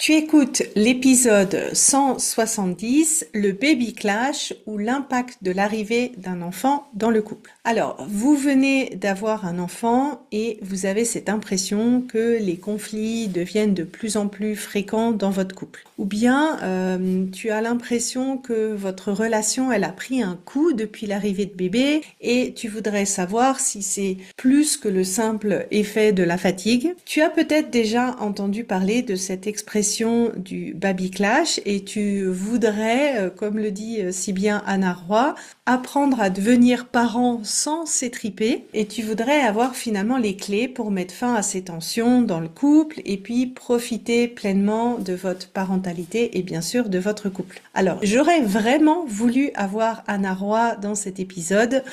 Tu écoutes l'épisode 170, le baby clash ou l'impact de l'arrivée d'un enfant dans le couple. Alors, vous venez d'avoir un enfant et vous avez cette impression que les conflits deviennent de plus en plus fréquents dans votre couple. Ou bien, tu as l'impression que votre relation, elle a pris un coup depuis l'arrivée de bébé et tu voudrais savoir si c'est plus que le simple effet de la fatigue. Tu as peut-être déjà entendu parler de cette expression du baby clash et tu voudrais, comme le dit si bien Anna Roy, apprendre à devenir parent sans s'étriper et tu voudrais avoir finalement les clés pour mettre fin à ces tensions dans le couple et puis profiter pleinement de votre parentalité et bien sûr de votre couple. Alors, j'aurais vraiment voulu avoir Anna Roy dans cet épisode,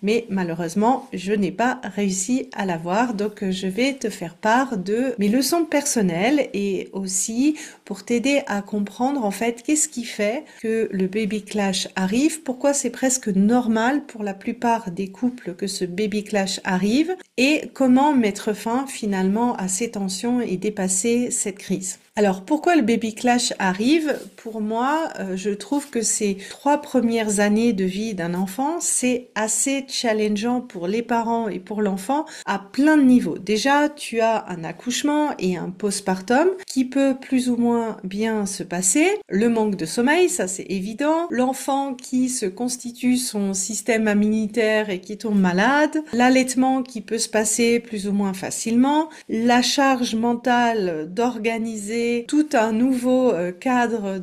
mais malheureusement, je n'ai pas réussi à l'avoir, donc je vais te faire part de mes leçons personnelles et aussi pour t'aider à comprendre en fait qu'est-ce qui fait que le baby clash arrive, pourquoi c'est presque normal pour la plupart des couples que ce baby clash arrive et comment mettre fin finalement à ces tensions et dépasser cette crise. Alors, pourquoi le baby clash arrive? Pour moi, je trouve que ces 3 premières années de vie d'un enfant, c'est assez challengeant pour les parents et pour l'enfant à plein de niveaux. Déjà, tu as un accouchement et un postpartum qui peut plus ou moins bien se passer. Le manque de sommeil, ça c'est évident. L'enfant qui se constitue son système immunitaire et qui tombe malade. L'allaitement qui peut se passer plus ou moins facilement. La charge mentale d'organiser tout un nouveau cadre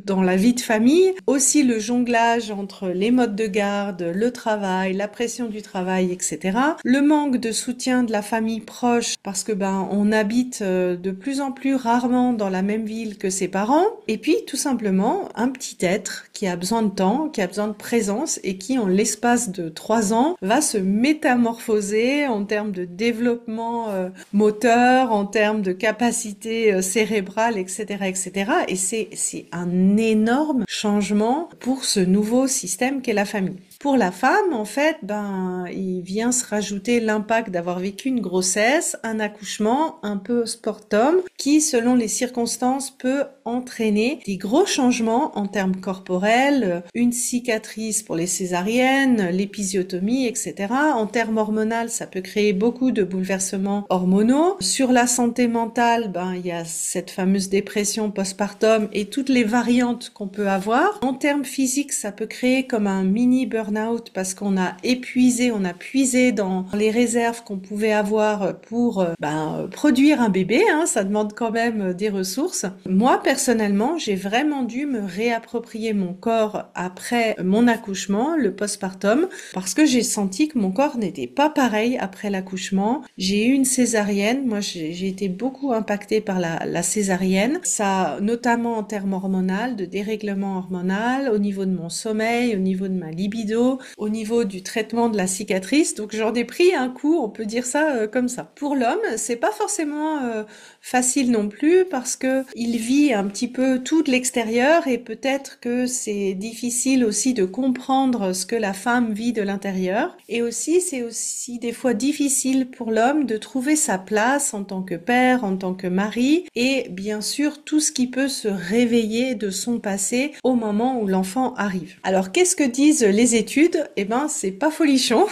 dans la vie de famille, aussi le jonglage entre les modes de garde, le travail, la pression du travail, etc. Le manque de soutien de la famille proche parce que on habite de plus en plus rarement dans la même ville que ses parents, et puis tout simplement un petit être qui a besoin de temps, qui a besoin de présence et qui en l'espace de 3 ans va se métamorphoser en termes de développement moteur, en termes de capacité cérébrale, etc., etc. Et c'est un énorme changement pour ce nouveau système qu'est la famille. Pour la femme, en fait, il vient se rajouter l'impact d'avoir vécu une grossesse, un accouchement, un postpartum, qui, selon les circonstances, peut entraîner des gros changements en termes corporels, une cicatrice pour les césariennes, l'épisiotomie, etc. En termes hormonaux, ça peut créer beaucoup de bouleversements hormonaux. Sur la santé mentale, il y a cette fameuse dépression postpartum et toutes les variantes qu'on peut avoir. En termes physiques, ça peut créer comme un mini burn-out parce qu'on a épuisé, on a puisé dans les réserves qu'on pouvait avoir pour produire un bébé, ça demande quand même des ressources. Moi, personnellement, j'ai vraiment dû me réapproprier mon corps après mon accouchement, le postpartum, parce que j'ai senti que mon corps n'était pas pareil après l'accouchement. J'ai eu une césarienne, moi j'ai été beaucoup impactée par la césarienne, ça notamment en termes hormonaux, de dérèglement hormonal, au niveau de mon sommeil, au niveau de ma libido, au niveau du traitement de la cicatrice, donc j'en ai pris un coup, on peut dire ça comme ça. Pour l'homme, c'est pas forcément facile non plus parce que il vit un petit peu tout de l'extérieur et peut-être que c'est difficile aussi de comprendre ce que la femme vit de l'intérieur, et aussi c'est aussi des fois difficile pour l'homme de trouver sa place en tant que père, en tant que mari, et bien sûr tout ce qui peut se réveiller de son passé au moment où l'enfant arrive. Alors qu'est-ce que disent les études? C'est pas folichon.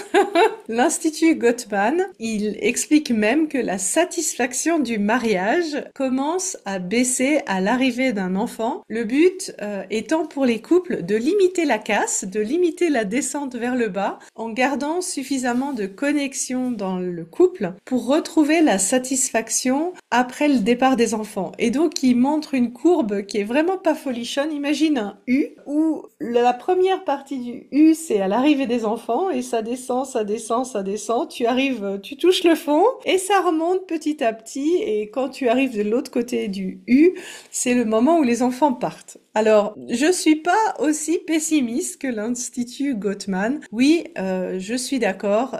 L'Institut Gottman, il explique même que la satisfaction du mariage commence à baisser à l'arrivée d'un enfant. Le but étant pour les couples de limiter la casse, de limiter la descente vers le bas, en gardant suffisamment de connexion dans le couple pour retrouver la satisfaction après le départ des enfants. Et donc, il montre une courbe qui est vraiment pas folichonne. Imagine un U où la première partie du U, c'est à l'arrivée des enfants et ça descend, ça descend, ça descend. Tu arrives, tu touches le fond et ça remonte petit à petit. Et quand tu arrives de l'autre côté du U, c'est le moment où les enfants partent. Alors, je suis pas aussi pessimiste que l'Institut Gottman. Oui, je suis d'accord.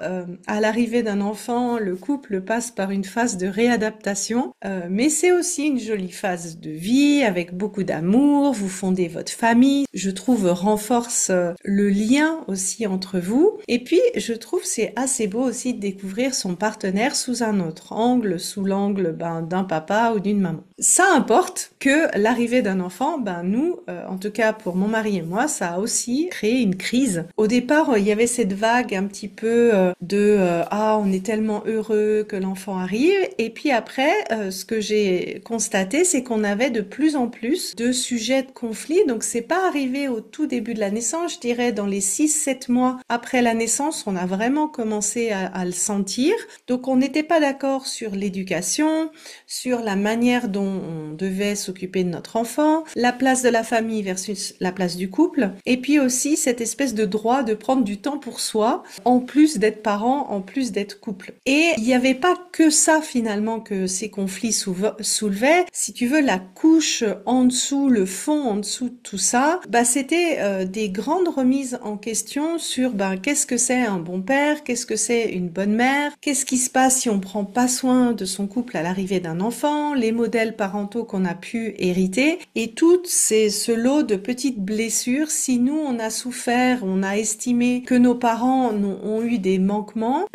À l'arrivée d'un enfant, le couple passe par une phase de réadaptation, mais c'est aussi une jolie phase de vie avec beaucoup d'amour. Vous fondez votre famille. Je trouve renforce le lien aussi entre vous. Et puis, je trouve c'est assez beau aussi de découvrir son partenaire sous un autre angle, sous l'angle d'un papa ou d'une maman. ça importe que l'arrivée d'un enfant, ben nous, en tout cas pour mon mari et moi, ça a aussi créé une crise. Au départ, il y avait cette vague un petit peu ah, on est tellement heureux que l'enfant arrive, et puis après, ce que j'ai constaté, c'est qu'on avait de plus en plus de sujets de conflit. Donc c'est pas arrivé au tout début de la naissance, je dirais dans les 6-7 mois après la naissance, on a vraiment commencé à le sentir. Donc on n'était pas d'accord sur l'éducation, sur la manière dont on devait s'occuper de notre enfant, la place de la famille versus la place du couple, et puis aussi cette espèce de droit de prendre du temps pour soi, en plus d'être parent, en plus d'être couple. Et il n'y avait pas que ça finalement que ces conflits soulevaient. Si tu veux, la couche en dessous, le fond en dessous de tout ça, bah c'était des grandes remises en question sur qu'est-ce que c'est un bon père, qu'est-ce que c'est une bonne mère, qu'est-ce qui se passe si on prend pas soin de son couple à l'arrivée d'un enfant, les modèles parentaux qu'on a pu hériter, et tout ce lot de petites blessures. Si nous on a souffert, on a estimé que nos parents ont eu des manquements,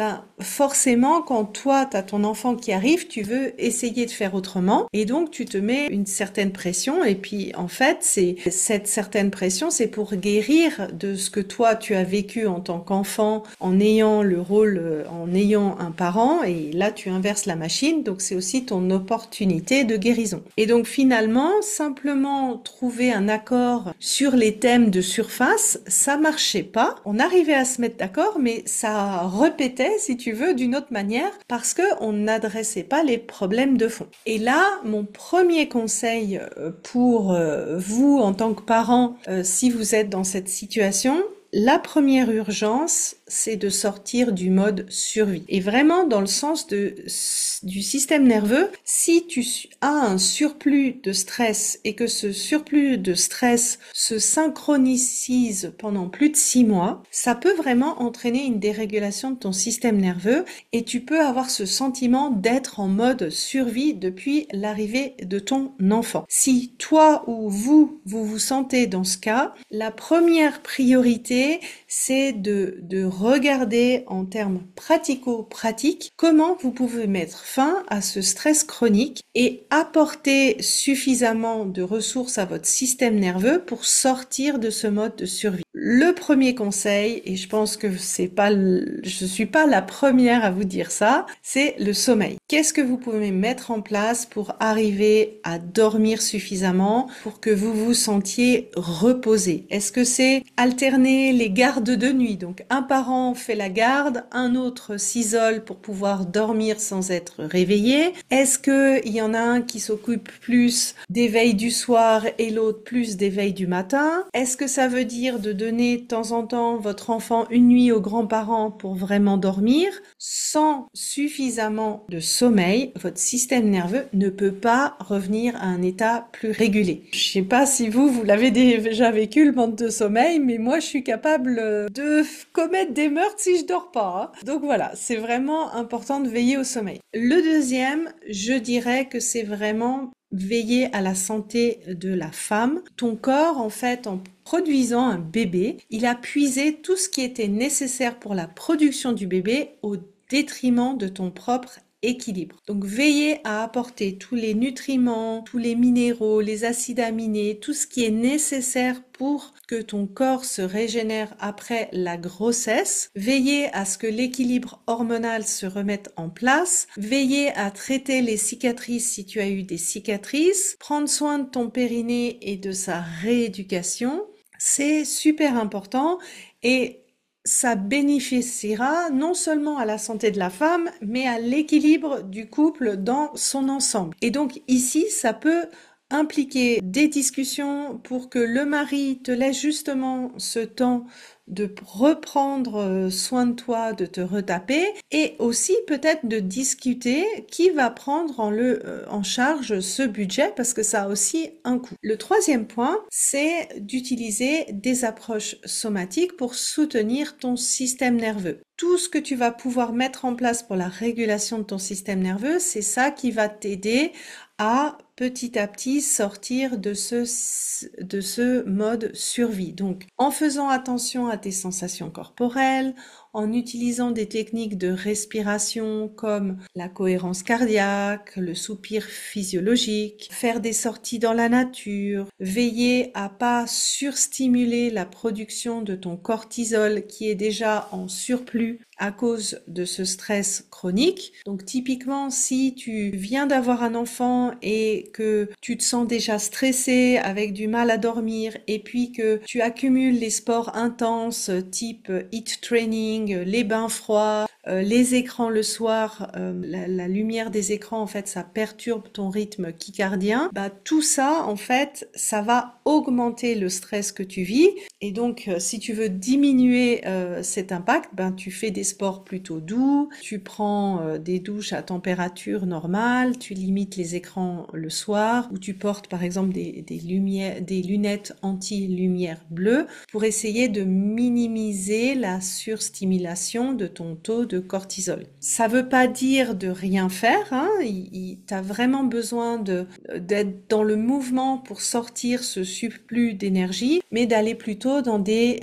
forcément quand toi t'as ton enfant qui arrive, tu veux essayer de faire autrement, et donc tu te mets une certaine pression, et puis en fait c'est cette certaine pression, c'est pour guérir de ce que toi tu as vécu en tant qu'enfant, en ayant le rôle, en ayant un parent, et là tu inverses la machine, donc c'est aussi ton opportunité de guérison. Et donc finalement, simplement trouver un accord sur les thèmes de surface, ça marchait pas. On arrivait à se mettre d'accord, mais ça répétait, si tu veux, d'une autre manière, parce que on n'adressait pas les problèmes de fond. Et là, mon premier conseil pour vous en tant que parent, si vous êtes dans cette situation, la première urgence, c'est de sortir du mode survie. Et vraiment dans le sens du système nerveux, si tu as un surplus de stress et que ce surplus de stress se synchronise pendant plus de 6 mois, ça peut vraiment entraîner une dérégulation de ton système nerveux et tu peux avoir ce sentiment d'être en mode survie depuis l'arrivée de ton enfant. Si toi ou vous vous sentez dans ce cas, la première priorité, c'est de regarder en termes pratico-pratiques comment vous pouvez mettre fin à ce stress chronique et apporter suffisamment de ressources à votre système nerveux pour sortir de ce mode de survie. Le premier conseil, et je pense que je suis pas la première à vous dire ça, c'est le sommeil. Qu'est-ce que vous pouvez mettre en place pour arriver à dormir suffisamment pour que vous vous sentiez reposé? Est-ce que c'est alterner les gardes de nuit? Donc un parent fait la garde, un autre s'isole pour pouvoir dormir sans être réveillé. Est-ce qu'il y en a un qui s'occupe plus des veilles du soir et l'autre plus des veilles du matin? Est-ce que ça veut dire de donner de temps en temps votre enfant une nuit aux grands-parents pour vraiment dormir? Sans suffisamment de sommeil, votre système nerveux ne peut pas revenir à un état plus régulé. Je sais pas si vous l'avez déjà vécu, le manque de sommeil, mais moi je suis capable de commettre des meurtres si je dors pas. Donc voilà, c'est vraiment important de veiller au sommeil. Le deuxième, je dirais que c'est vraiment veiller à la santé de la femme. Ton corps, en fait, en produisant un bébé, il a puisé tout ce qui était nécessaire pour la production du bébé au détriment de ton propre équilibre. Donc veillez à apporter tous les nutriments, tous les minéraux, les acides aminés, tout ce qui est nécessaire pour que ton corps se régénère après la grossesse. Veillez à ce que l'équilibre hormonal se remette en place. Veillez à traiter les cicatrices si tu as eu des cicatrices. Prendre soin de ton périnée et de sa rééducation. C'est super important et ça bénéficiera non seulement à la santé de la femme, mais à l'équilibre du couple dans son ensemble. Et donc ici, ça peut impliquer des discussions pour que le mari te laisse justement ce temps de reprendre soin de toi, de te retaper, et aussi peut-être de discuter qui va prendre en charge ce budget, parce que ça a aussi un coût. Le troisième point, c'est d'utiliser des approches somatiques pour soutenir ton système nerveux. Tout ce que tu vas pouvoir mettre en place pour la régulation de ton système nerveux, c'est ça qui va t'aider à petit à petit sortir de ce mode survie. Donc, en faisant attention à tes sensations corporelles, en utilisant des techniques de respiration comme la cohérence cardiaque, le soupir physiologique, faire des sorties dans la nature, veiller à pas surstimuler la production de ton cortisol qui est déjà en surplus à cause de ce stress chronique. Donc typiquement, si tu viens d'avoir un enfant et que tu te sens déjà stressé, avec du mal à dormir, et puis que tu accumules les sports intenses type HIIT training, les bains froids, les écrans le soir, la lumière des écrans, en fait, ça perturbe ton rythme circadien. Bah, tout ça, en fait, ça va augmenter le stress que tu vis. Et donc, si tu veux diminuer cet impact, ben, tu fais des sports plutôt doux, tu prends des douches à température normale, tu limites les écrans le soir, ou tu portes, par exemple, des lunettes anti-lumière bleue pour essayer de minimiser la surstimulation de ton taux de cortisol. Ça veut pas dire de rien faire, hein. T'as vraiment besoin d'être dans le mouvement pour sortir ce surplus d'énergie, mais d'aller plutôt dans des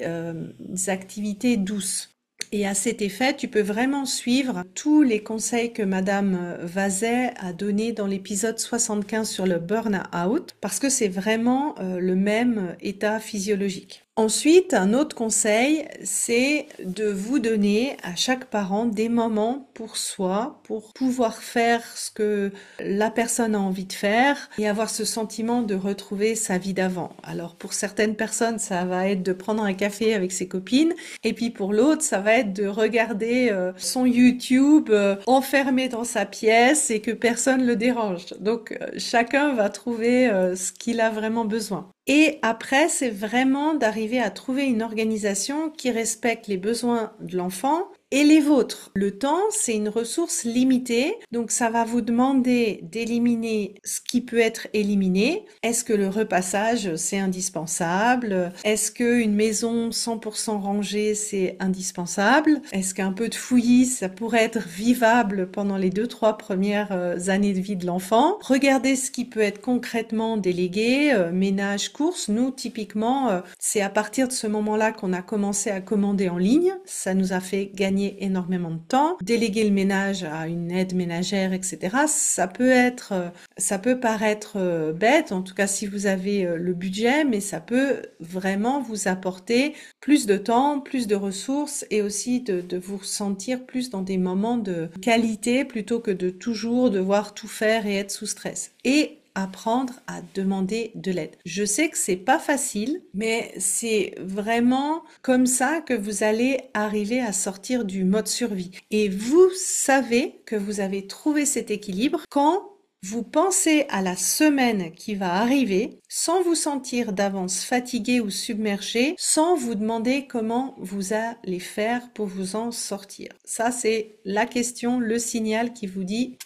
activités douces. Et à cet effet, tu peux vraiment suivre tous les conseils que Madame Vazet a donnés dans l'épisode 75 sur le burn-out, parce que c'est vraiment le même état physiologique. Ensuite, un autre conseil, c'est de vous donner à chaque parent des moments pour soi, pour pouvoir faire ce que la personne a envie de faire et avoir ce sentiment de retrouver sa vie d'avant. Alors pour certaines personnes, ça va être de prendre un café avec ses copines, et puis pour l'autre, ça va être de regarder son YouTube enfermé dans sa pièce et que personne le dérange. Donc chacun va trouver ce qu'il a vraiment besoin. Et après, c'est vraiment d'arriver à trouver une organisation qui respecte les besoins de l'enfant et les vôtres. Le temps, c'est une ressource limitée, donc ça va vous demander d'éliminer ce qui peut être éliminé. Est-ce que le repassage, c'est indispensable? Est-ce qu'une maison 100% rangée, c'est indispensable? Est-ce qu'un peu de fouillis, ça pourrait être vivable pendant les 2-3 premières années de vie de l'enfant? Regardez ce qui peut être concrètement délégué, ménage, courses. Nous, typiquement, c'est à partir de ce moment-là qu'on a commencé à commander en ligne. Ça nous a fait gagner énormément de temps. Déléguer le ménage à une aide ménagère, etc. Ça peut paraître bête, en tout cas si vous avez le budget, mais ça peut vraiment vous apporter plus de temps, plus de ressources et aussi de vous sentir plus dans des moments de qualité plutôt que de toujours devoir tout faire et être sous stress. Et apprendre à demander de l'aide. Je sais que c'est pas facile, mais c'est vraiment comme ça que vous allez arriver à sortir du mode survie. Et vous savez que vous avez trouvé cet équilibre quand vous pensez à la semaine qui va arriver sans vous sentir d'avance fatigué ou submergé, sans vous demander comment vous allez faire pour vous en sortir. Ça, c'est la question, le signal qui vous dit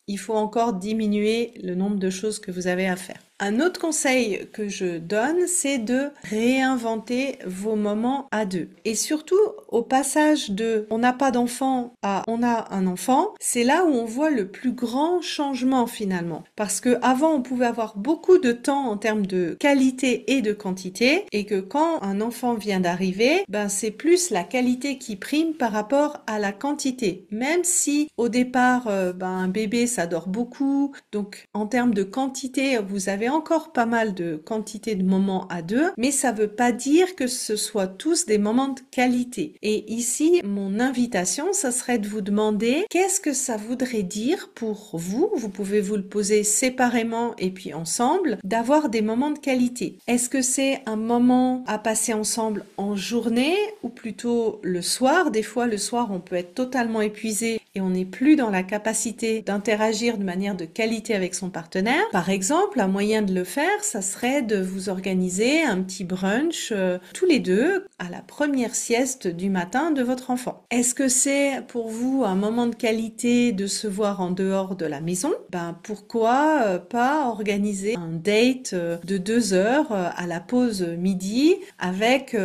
il faut encore diminuer le nombre de choses que vous avez à faire. Un autre conseil que je donne, c'est de réinventer vos moments à deux. Et surtout, au passage de on n'a pas d'enfant à on a un enfant, c'est là où on voit le plus grand changement finalement. Parce que avant, on pouvait avoir beaucoup de temps en termes de qualité et de quantité, et que quand un enfant vient d'arriver, ben c'est plus la qualité qui prime par rapport à la quantité. Même si au départ, un bébé ça dort beaucoup, donc en termes de quantité, vous avez encore pas mal de quantité de moments à deux, mais ça veut pas dire que ce soit tous des moments de qualité. Et ici, mon invitation, ça serait de vous demander qu'est-ce que ça voudrait dire pour vous, vous pouvez vous le poser séparément et puis ensemble, d'avoir des moments de qualité. Est-ce que c'est un moment à passer ensemble en journée ou plutôt le soir? Des fois, le soir, on peut être totalement épuisé et on n'est plus dans la capacité d'interagir de manière de qualité avec son partenaire. Par exemple, un moyen de le faire, ça serait de vous organiser un petit brunch tous les deux à la première sieste du matin de votre enfant. Est-ce que c'est pour vous un moment de qualité de se voir en dehors de la maison? Pourquoi pas organiser un date de 2 heures à la pause midi avec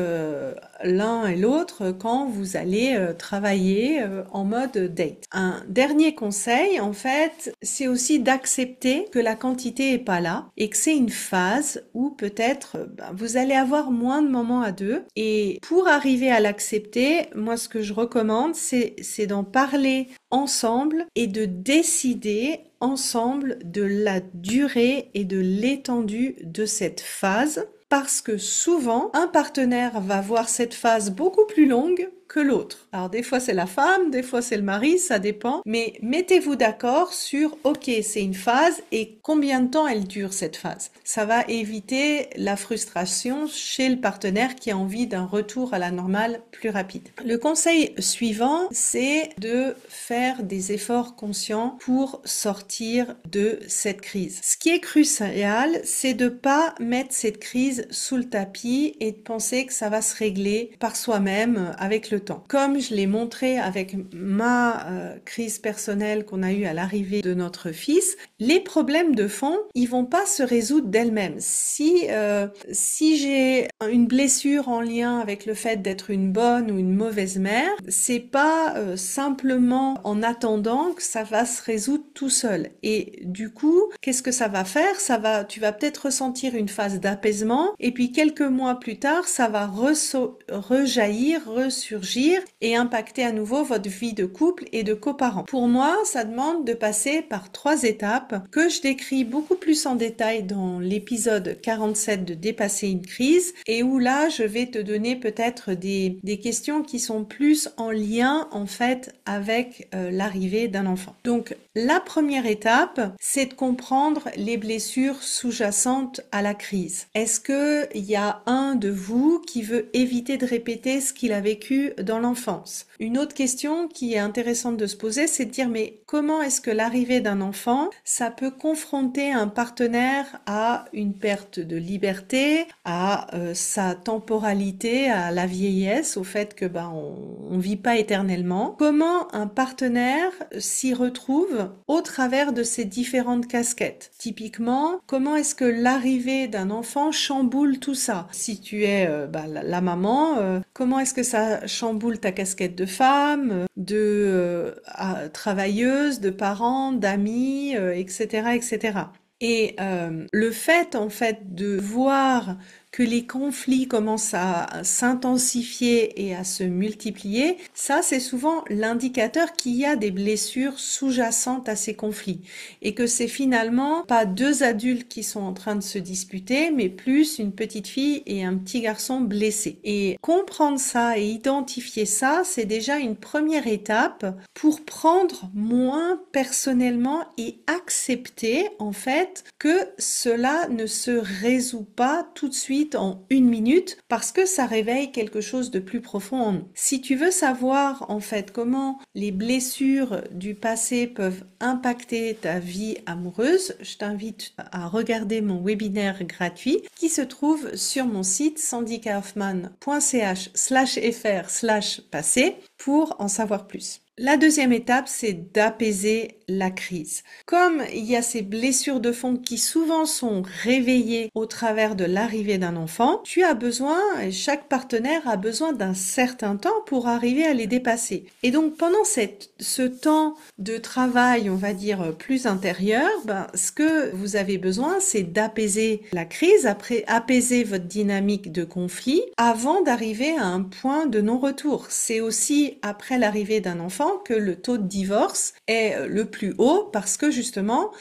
l'un et l'autre quand vous allez travailler en mode date. Un dernier conseil, en fait, c'est aussi d'accepter que la quantité est pas là et que c'est une phase où peut-être vous allez avoir moins de moments à deux. Et pour arriver à l'accepter, moi ce que je recommande, c'est d'en parler ensemble et de décider ensemble de la durée et de l'étendue de cette phase. Parce que souvent, un partenaire va voir cette phase beaucoup plus longue que l'autre. Alors des fois c'est la femme, des fois c'est le mari, ça dépend. Mais mettez-vous d'accord sur, ok, c'est une phase et combien de temps elle dure cette phase. Ça va éviter la frustration chez le partenaire qui a envie d'un retour à la normale plus rapide. Le conseil suivant, c'est de faire des efforts conscients pour sortir de cette crise. Ce qui est crucial, c'est de pas mettre cette crise sous le tapis et de penser que ça va se régler par soi-même avec le temps. Comme je l'ai montré avec ma crise personnelle qu'on a eue à l'arrivée de notre fils, les problèmes de fond, ils vont pas se résoudre d'elles-mêmes. Si j'ai une blessure en lien avec le fait d'être une bonne ou une mauvaise mère, c'est pas simplement en attendant que ça va se résoudre tout seul. Et du coup, qu'est-ce que ça va faire? Tu vas peut-être ressentir une phase d'apaisement et puis quelques mois plus tard, ça va rejaillir, ressurgir et impacter à nouveau votre vie de couple et de coparents. Pour moi, ça demande de passer par 3 étapes que je décris beaucoup plus en détail dans l'épisode 47 de Dépasser une crise et où là, je vais te donner peut-être des questions qui sont plus en lien en fait avec l'arrivée d'un enfant. Donc, la première étape, c'est de comprendre les blessures sous-jacentes à la crise. Est-ce qu'il y a un de vous qui veut éviter de répéter ce qu'il a vécu dans l'enfance? Une autre question qui est intéressante de se poser, c'est de dire mais comment est-ce que l'arrivée d'un enfant, ça peut confronter un partenaire à une perte de liberté, à sa temporalité, à la vieillesse, au fait que on vit pas éternellement. Comment un partenaire s'y retrouve au travers de ces différentes casquettes? Typiquement, comment est-ce que l'arrivée d'un enfant chamboule tout ça? Si tu es la maman, comment est-ce que ça chamboule ta casquette de femme, de travailleuse, de parent, d'amis, etc., etc. Et le fait en fait de voir que les conflits commencent à s'intensifier et à se multiplier, ça c'est souvent l'indicateur qu'il y a des blessures sous-jacentes à ces conflits et que c'est finalement pas 2 adultes qui sont en train de se disputer, mais plus une petite fille et un petit garçon blessés. Et comprendre ça et identifier ça, c'est déjà une première étape pour prendre moins personnellement et accepter en fait que cela ne se résout pas tout de suite en 1 minute parce que ça réveille quelque chose de plus profond en nous. Si tu veux savoir en fait comment les blessures du passé peuvent impacter ta vie amoureuse, je t'invite à regarder mon webinaire gratuit qui se trouve sur mon site sandikahoffman.ch/fr/passé pour en savoir plus. La deuxième étape, c'est d'apaiser la crise. Comme il y a ces blessures de fond qui souvent sont réveillées au travers de l'arrivée d'un enfant, tu as besoin, et chaque partenaire a besoin d'un certain temps pour arriver à les dépasser. Et donc pendant ce temps de travail, on va dire plus intérieur, ce que vous avez besoin, c'est d'apaiser la crise, après apaiser votre dynamique de conflit, avant d'arriver à un point de non-retour. C'est aussi après l'arrivée d'un enfant que le taux de divorce est le plus haut parce que justement,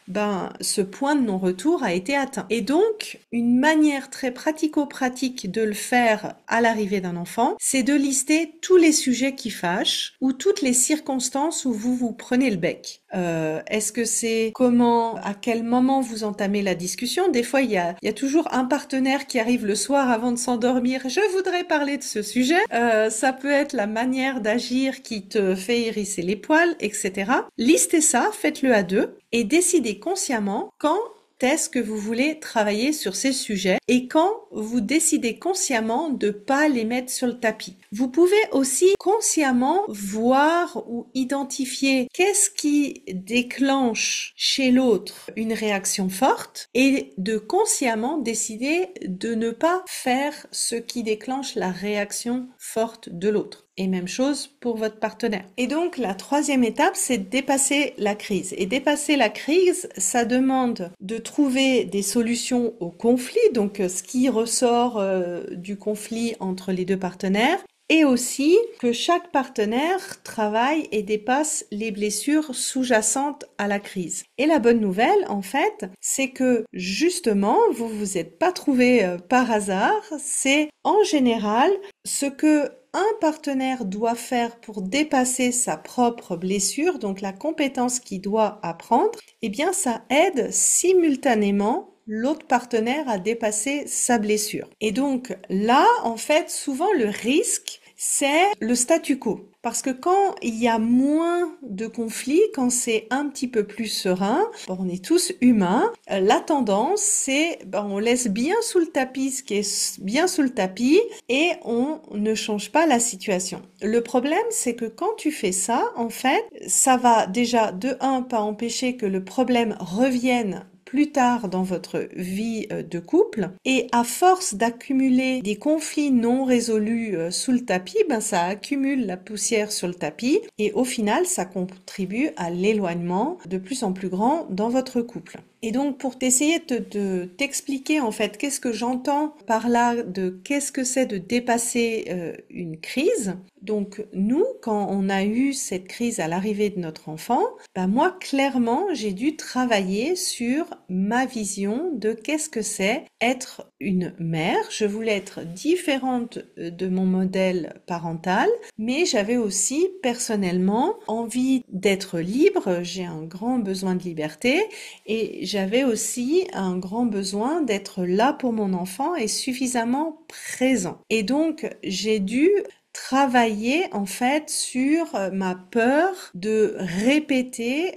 ce point de non-retour a été atteint. Et donc, une manière très pratico-pratique de le faire à l'arrivée d'un enfant, c'est de lister tous les sujets qui fâchent ou toutes les circonstances où vous vous prenez le bec. Est-ce que c'est à quel moment vous entamez la discussion? Des fois, il y a toujours un partenaire qui arrive le soir avant de s'endormir. Je voudrais parler de ce sujet. Ça peut être la manière d'agir qui te fait hérisser les poils, etc. Listez ça, faites-le à 2 et décidez consciemment quand est-ce que vous voulez travailler sur ces sujets et quand vous décidez consciemment de pas les mettre sur le tapis. Vous pouvez aussi consciemment voir ou identifier qu'est-ce qui déclenche chez l'autre une réaction forte et de consciemment décider de ne pas faire ce qui déclenche la réaction forte de l'autre. et même chose pour votre partenaire. Et donc, la troisième étape, c'est de dépasser la crise. Et dépasser la crise, ça demande de trouver des solutions au conflit, donc ce qui ressort du conflit entre les deux partenaires, et aussi que chaque partenaire travaille et dépasse les blessures sous-jacentes à la crise. Et la bonne nouvelle, en fait, c'est que justement, vous vous êtes pas trouvé par hasard, c'est en général ce que un partenaire doit faire pour dépasser sa propre blessure, donc la compétence qu'il doit apprendre, eh bien ça aide simultanément l'autre partenaire à dépasser sa blessure. Et donc là, en fait, souvent le risque, c'est le statu quo. Parce que quand il y a moins de conflits, quand c'est un petit peu plus serein, on est tous humains, la tendance c'est on laisse bien sous le tapis ce qui est bien sous le tapis et on ne change pas la situation. Le problème c'est que quand tu fais ça, en fait, ça va déjà de un pas empêcher que le problème revienne plus tard dans votre vie de couple, et à force d'accumuler des conflits non résolus sous le tapis, ça accumule la poussière sur le tapis et au final ça contribue à l'éloignement de plus en plus grand dans votre couple. Et donc pour t'essayer de t'expliquer en fait qu'est-ce que j'entends par là de qu'est-ce que c'est de dépasser une crise. Donc nous, quand on a eu cette crise à l'arrivée de notre enfant, moi clairement j'ai dû travailler sur ma vision de qu'est-ce que c'est être une mère. Je voulais être différente de mon modèle parental, mais j'avais aussi personnellement envie d'être libre. J'ai un grand besoin de liberté et j'avais aussi un grand besoin d'être là pour mon enfant et suffisamment présent. Et donc j'ai dû travailler en fait sur ma peur de répéter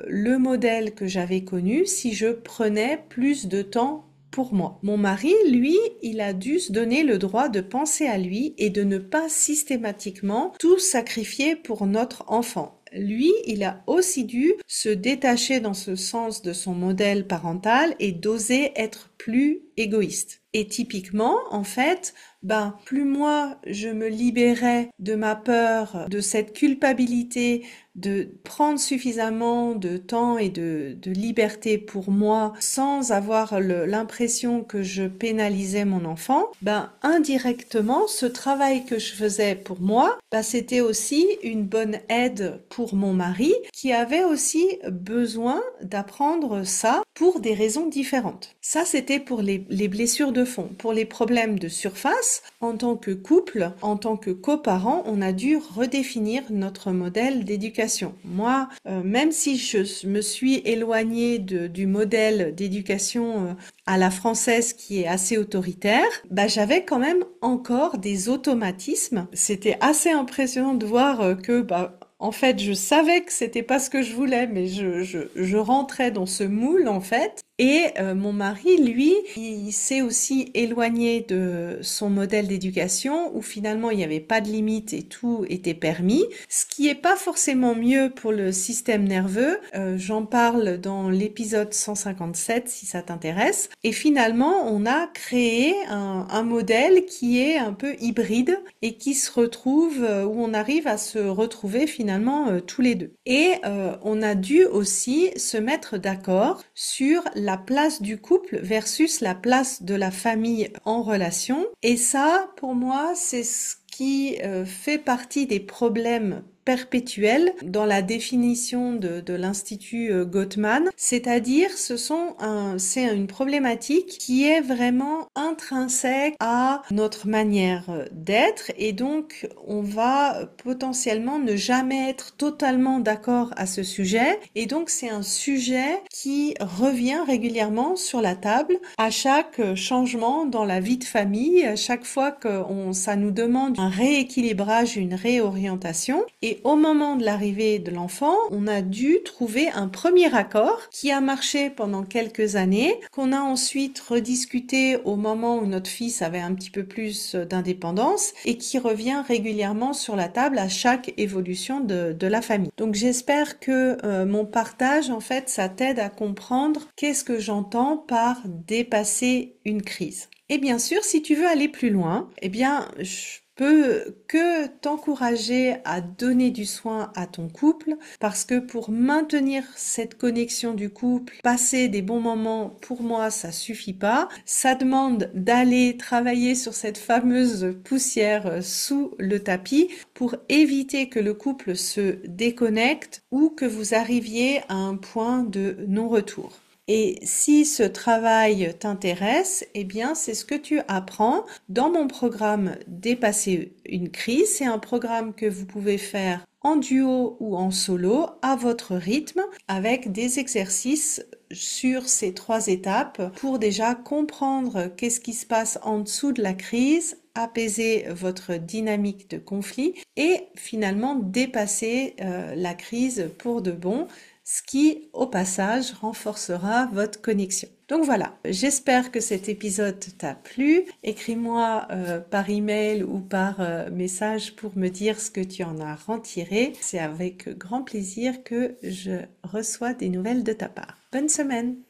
le modèle que j'avais connu si je prenais plus de temps pour moi. Mon mari, lui, il a dû se donner le droit de penser à lui et de ne pas systématiquement tout sacrifier pour notre enfant. Lui, il a aussi dû se détacher dans ce sens de son modèle parental et d'oser être plus égoïste. Et typiquement, en fait, plus moi je me libérais de ma peur, de cette culpabilité, de prendre suffisamment de temps et de liberté pour moi sans avoir l'impression que je pénalisais mon enfant, indirectement, ce travail que je faisais pour moi, c'était aussi une bonne aide pour mon mari qui avait aussi besoin d'apprendre ça pour des raisons différentes. Ça, c'était pour les blessures de fond. Pour les problèmes de surface, en tant que couple, en tant que coparents, on a dû redéfinir notre modèle d'éducation. Moi, même si je me suis éloignée du modèle d'éducation à la française qui est assez autoritaire, j'avais quand même encore des automatismes. C'était assez impressionnant de voir que en fait, je savais que c'était pas ce que je voulais, mais je rentrais dans ce moule, en fait. Et mon mari, lui, il s'est aussi éloigné de son modèle d'éducation où finalement il n'y avait pas de limite et tout était permis, ce qui est pas forcément mieux pour le système nerveux. J'en parle dans l'épisode 157 si ça t'intéresse. Et finalement, on a créé un modèle qui est un peu hybride et qui se retrouve, où on arrive à se retrouver finalement tous les deux. Et on a dû aussi se mettre d'accord sur la place du couple versus la place de la famille en relation. Et ça, pour moi, c'est ce qui fait partie des problèmes perpétuel dans la définition de l'Institut Gottman, c'est-à-dire c'est une problématique qui est vraiment intrinsèque à notre manière d'être et donc on va potentiellement ne jamais être totalement d'accord à ce sujet et donc c'est un sujet qui revient régulièrement sur la table à chaque changement dans la vie de famille, à chaque fois que ça nous demande un rééquilibrage, une réorientation et au moment de l'arrivée de l'enfant, on a dû trouver un premier accord qui a marché pendant quelques années, qu'on a ensuite rediscuté au moment où notre fils avait un petit peu plus d'indépendance et qui revient régulièrement sur la table à chaque évolution de la famille. Donc j'espère que mon partage, en fait, ça t'aide à comprendre qu'est-ce que j'entends par dépasser une crise. Et bien sûr, si tu veux aller plus loin, peut que t'encourager à donner du soin à ton couple, parce que pour maintenir cette connexion du couple, passer des bons moments, pour moi, ça suffit pas. Ça demande d'aller travailler sur cette fameuse poussière sous le tapis pour éviter que le couple se déconnecte ou que vous arriviez à un point de non-retour. Et si ce travail t'intéresse, eh bien, c'est ce que tu apprends dans mon programme Dépasser une crise. C'est un programme que vous pouvez faire en duo ou en solo à votre rythme avec des exercices sur ces 3 étapes pour déjà comprendre qu'est-ce qui se passe en dessous de la crise, apaiser votre dynamique de conflit et finalement dépasser la crise pour de bon, ce qui, au passage, renforcera votre connexion. Donc voilà, j'espère que cet épisode t'a plu. Écris-moi par email ou par message pour me dire ce que tu en as retiré. C'est avec grand plaisir que je reçois des nouvelles de ta part. Bonne semaine!